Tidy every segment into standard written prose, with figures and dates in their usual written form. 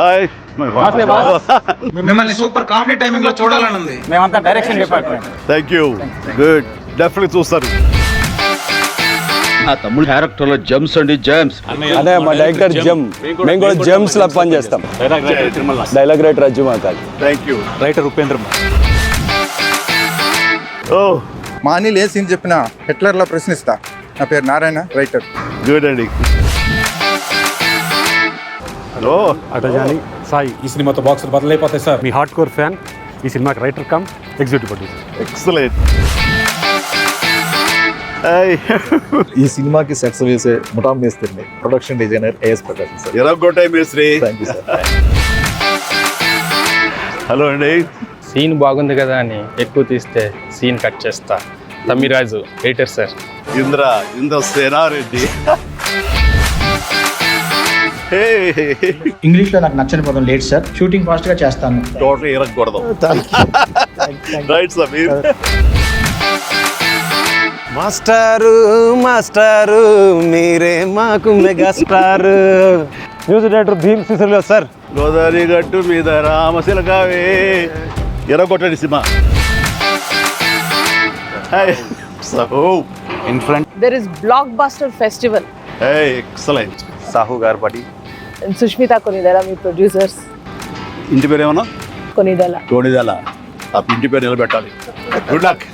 Hi మిమ్మల్ని super comedy timing లో చూడాలని ఉంది. మేమంతా direction department. Thank you, good, definitely చూస్తారు. నా తమ్ముడు క్యారెక్టర్ లో జెమ్స్ అండి, జెమ్స్. అదే మా డైరెక్టర్ జెమ్, మేము కూడా జెమ్స్ లా పని చేస్తాం. డైలాగ్ రైటర్ అజ్జు మాకాలి. Thank you. రైటర్ ఉపేంద్ర. ఓ మా అనిల్ ఏ సీన్ చెప్పినా హిట్లర్లా ప్రశ్నిస్తా. నా పేరు నారాయణ, రైటర్. గుడ్ అండి. హలో అటజాని సాయి. ఈ సినిమాతో బాక్సులు బదులైపోతాయి సార్. మీ హార్డ్ కోర్ ఫ్యాన్. ఈ సినిమాకి writer cum executive producer. Excellent. ఈ సినిమాకి సెట్స్ వేసే ముఠా మేస్త్రిని, production designer AS Prakash sir. ఎరగొట్టాయి మేస్త్రి. Thank you sir. హలో అండి. సీన్ బాగుంది కదా అని ఎక్కువ తీస్తే సీన్ కట్ చేస్తా. Tammiraju editor sir. Indra Sena Reddy. English లో నాకు నచ్చని పదం లేట్ సార్. షూటింగ్ ఫాస్ట్ గా చేస్తాను. టోటల్ ఎరగకూడదు. రైట్ సమీర్. మాస్టారు మాస్టారు మీరే మాకు mega star. Music director Bheem Ceciroleo sir. Godavari గట్టు మీద రామశిలకావే. ఎరగొట్టండి సినిమా. In front There is Blockbuster Festival. Excellent. Sahu Garapati. And Sushmita Konidala, మీ ప్రొడ్యూసర్స్. ఇంటి పేరు ఏమన్నా? కొనిదల. టోనిదాల. ఆ ఇంటి పేరు నిలబెట్టాలి. Good luck.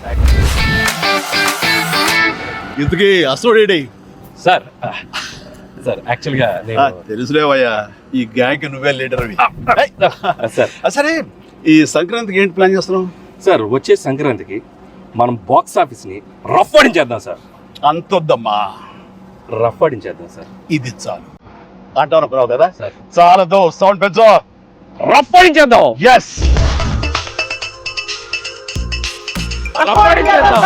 ఇంతకీ అసోడేడి సార్ సార్ యాక్చువల్గా తెలుసులేవయ్యా, ఈ గ్యాంగ్ నువ్వే లీడర్ అవి. సార్ సరే, ఈ సంక్రాంతికి ఏంటి ప్లాన్ చేస్తున్నావు? సార్ వచ్చే సంక్రాంతికి మనం బాక్స్ ఆఫీస్ని రఫ్ ఆడించేద్దాం సార్. అంతొద్దమ్మా, రఫ్ ఆడించేద్దాం సార్. ఇది చాలు అంటావు అనుకున్నావు కదా. సార్ చాలదు, సౌండ్ పెంచు. రఫ్ ఆడించేద్దాం. ఎస్. రఫ్ ఆడించేద్దాం.